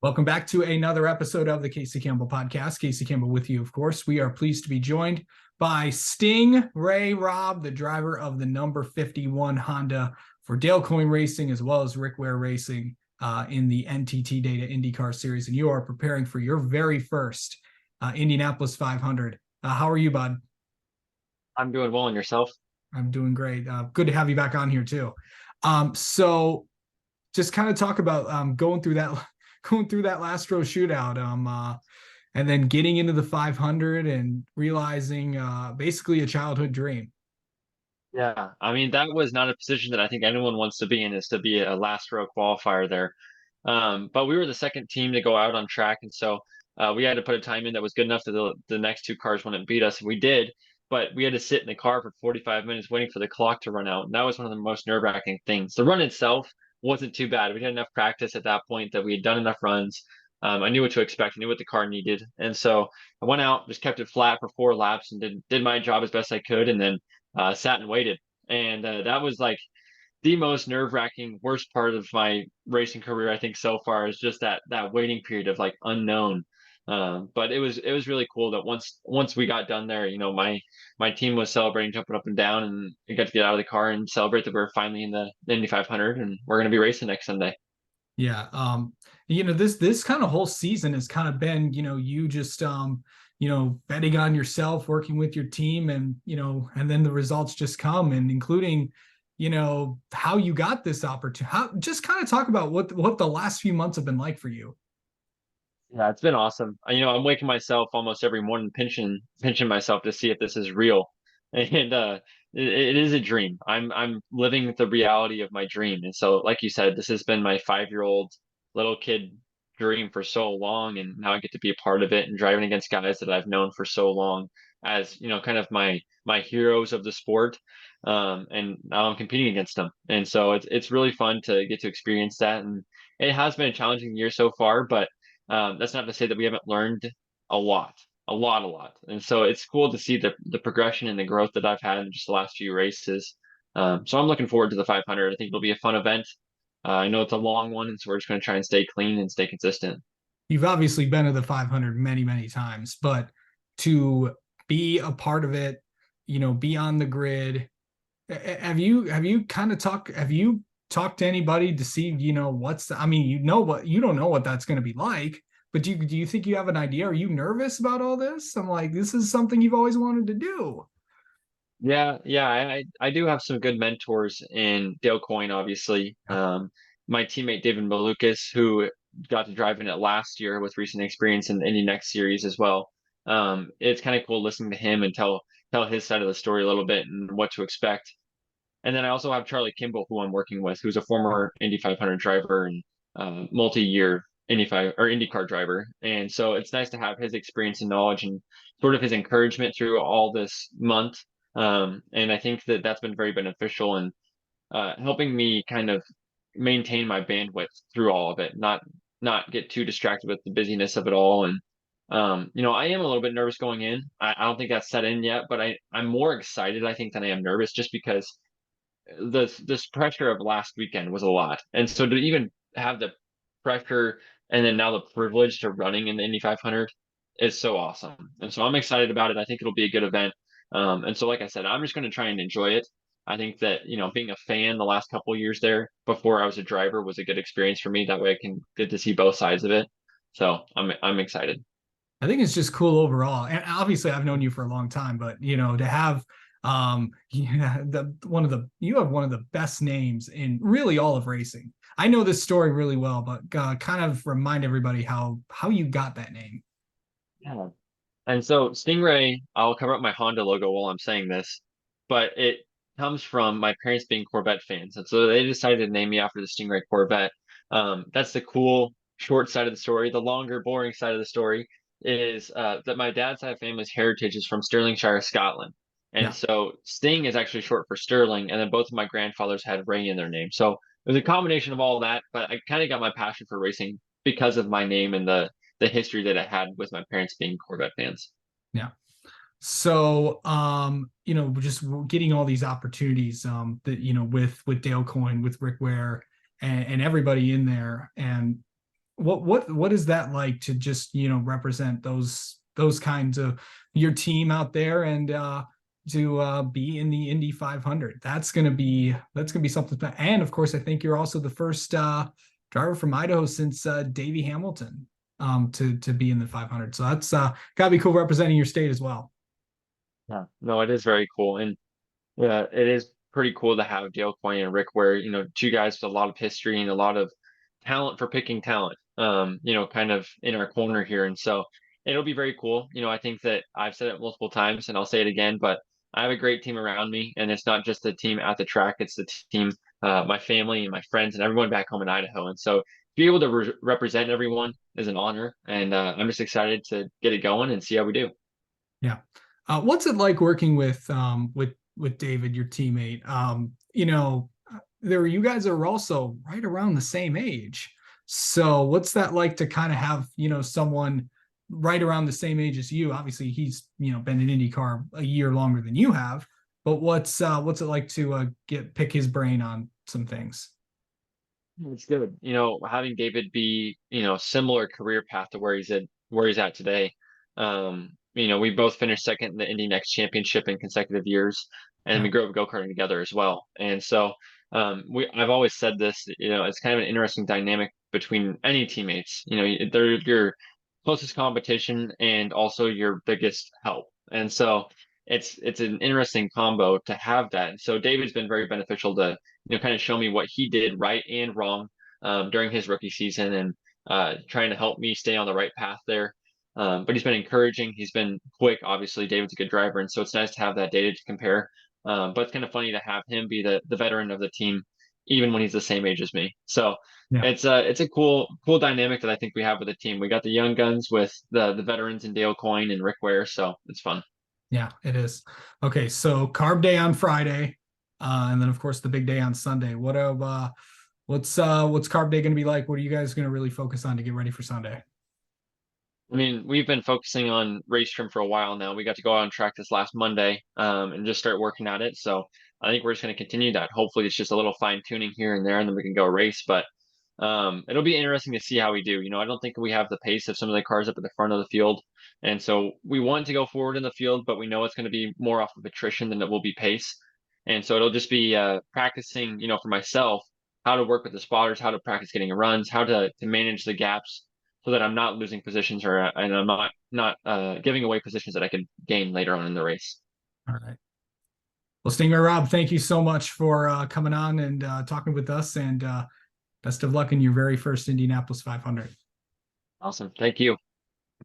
Welcome back to another episode of the Casey Campbell Podcast. Casey Campbell with you, of course. We are pleased to be joined by Sting Ray Robb, the driver of the number 51 Honda for Dale Coyne Racing, as well as Rick Ware Racing in the NTT Data IndyCar Series. And you are preparing for your very first Indianapolis 500. How are you, bud? I'm doing well, and yourself? I'm doing great. Good to have you back on here, too. So just kind of talk about going through that last row shootout, and then getting into the 500 and realizing basically a childhood dream. Yeah, I mean, that was not a position that I think anyone wants to be in, is to be a last row qualifier there. But we were the second team to go out on track, and so we had to put a time in that was good enough that the next two cars wouldn't beat us, and we did. But we had to sit in the car for 45 minutes waiting for the clock to run out, and that was one of the most nerve-wracking things. The run itself wasn't too bad. We had enough practice at that point that we had done enough runs. I knew what to expect. I knew what the car needed, and so I went out, just kept it flat for 4 laps, and did my job as best I could, and then sat and waited. And that was like the most nerve-wracking, worst part of my racing career, I think, so far, is just that waiting period of like unknown. But it was really cool that once we got done there, my team was celebrating, jumping up and down, and we got to get out of the car and celebrate that we're finally in the Indy 500, and we're going to be racing next Sunday. Yeah. This kind of whole season has kind of been, you just betting on yourself, working with your team, and and then the results just come, and including how you got this opportunity. Just kind of talk about what the last few months have been like for you. Yeah, it's been awesome. I'm waking myself almost every morning, pinching myself to see if this is real, and it is a dream. I'm living the reality of my dream, and so, like you said, this has been my 5-year-old little kid dream for so long, and now I get to be a part of it and driving against guys that I've known for so long as kind of my heroes of the sport. And now I'm competing against them, and so it's really fun to get to experience that, and it has been a challenging year so far, but that's not to say that we haven't learned a lot, a lot. And so it's cool to see the progression and the growth that I've had in just the last few races. So I'm looking forward to the 500. I think it'll be a fun event. I know it's a long one, and so we're just going to try and stay clean and stay consistent. You've obviously been to the 500 many, many times, but to be a part of it, be on the grid. Have you kind of talked to anybody to see, I mean, you don't know what that's going to be like, but do you think you have an idea? Are you nervous about all this? I'm like, this is something you've always wanted to do. Yeah, I do have some good mentors in Dale Coyne, obviously. My teammate David Malukas, who got to drive in it last year with recent experience in the Indy Next Series as well. It's kind of cool listening to him and tell his side of the story a little bit and what to expect. And then I also have Charlie Kimball, who I'm working with, who's a former Indy 500 driver and multi-year Indy 5 or IndyCar driver. And so it's nice to have his experience and knowledge and sort of his encouragement through all this month. And I think that that's been very beneficial in helping me kind of maintain my bandwidth through all of it, not get too distracted with the busyness of it all. And I am a little bit nervous going in. I don't think that's set in yet, but I'm more excited, I think, than I am nervous, just because this pressure of last weekend was a lot. And so to even have the pressure and then now the privilege to running in the Indy 500 is so awesome. And so I'm excited about it. I think it'll be a good event. And so, like I said, I'm just going to try and enjoy it. I think that, being a fan the last couple of years there before I was a driver was a good experience for me. That way I can get to see both sides of it. So I'm excited. I think it's just cool overall. And obviously I've known you for a long time, but to have you have one of the best names in really all of racing. I know this story really well, but kind of remind everybody how you got that name. Yeah. And so Stingray, I'll cover up my Honda logo while I'm saying this, but it comes from my parents being Corvette fans. And so they decided to name me after the Stingray Corvette. That's the cool short side of the story. The longer, boring side of the story is that my dad's side of family's heritage is from Stirlingshire, Scotland. And Yeah. so Sting is actually short for Sterling, and then both of my grandfathers had Ray in their name. So it was a combination of all that, but I kind of got my passion for racing because of my name and the history that I had with my parents being Corvette fans. Yeah. So, just getting all these opportunities, that, with Dale Coyne, with Rick Ware and everybody in there. And what is that like to just, represent those kinds of your team out there, and to be in the Indy 500? That's gonna be something. And of course, I think you're also the first driver from Idaho since Davey Hamilton to be in the 500. So that's gotta be cool representing your state as well. Yeah, no, it is very cool. And yeah, it is pretty cool to have Dale Coyne and Rick Ware, two guys with a lot of history and a lot of talent for picking talent, kind of in our corner here. And so it'll be very cool. I think that I've said it multiple times and I'll say it again, but I have a great team around me. And it's not just the team at the track, it's the team, my family and my friends and everyone back home in Idaho. And so to be able to represent everyone is an honor. And I'm just excited to get it going and see how we do. Yeah. What's it like working with David, your teammate? You guys are also right around the same age. So what's that like to kind of have, someone right around the same age as you? Obviously, he's, been in IndyCar a year longer than you have, but what's it like to pick his brain on some things? It's good. Having David be, similar career path to where he's at today. We both finished second in the Indy Next Championship in consecutive years, and Yeah. we grew up go-karting together as well. And so, I've always said this, it's kind of an interesting dynamic between any teammates. They're your closest competition and also your biggest help. And so it's an interesting combo to have that. And so David's been very beneficial to kind of show me what he did right and wrong during his rookie season, and trying to help me stay on the right path there. But he's been encouraging. He's been quick. Obviously, David's a good driver, and so it's nice to have that data to compare. But it's kind of funny to have him be the veteran of the team, even when he's the same age as me. So Yeah. it's a cool dynamic that I think we have with the team. We got the young guns with the veterans and Dale Coyne and Rick Ware, so it's fun. Yeah, it is. Okay, so carb day on Friday, and then of course the big day on Sunday. What's carb day going to be like? What are you guys going to really focus on to get ready for Sunday? I mean, we've been focusing on race trim for a while now. We got to go out on track this last Monday, and just start working at it. So I think we're just going to continue that. Hopefully, it's just a little fine tuning here and there, and then we can go race. But it'll be interesting to see how we do. I don't think we have the pace of some of the cars up at the front of the field, and so we want to go forward in the field, but we know it's going to be more off of attrition than it will be pace. And so it'll just be practicing, for myself, how to work with the spotters, how to practice getting runs, how to manage the gaps so that I'm not losing positions and I'm not giving away positions that I could gain later on in the race. All right. Well, Stingray Rob, thank you so much for coming on and talking with us, and best of luck in your very first Indianapolis 500. Awesome. Thank you.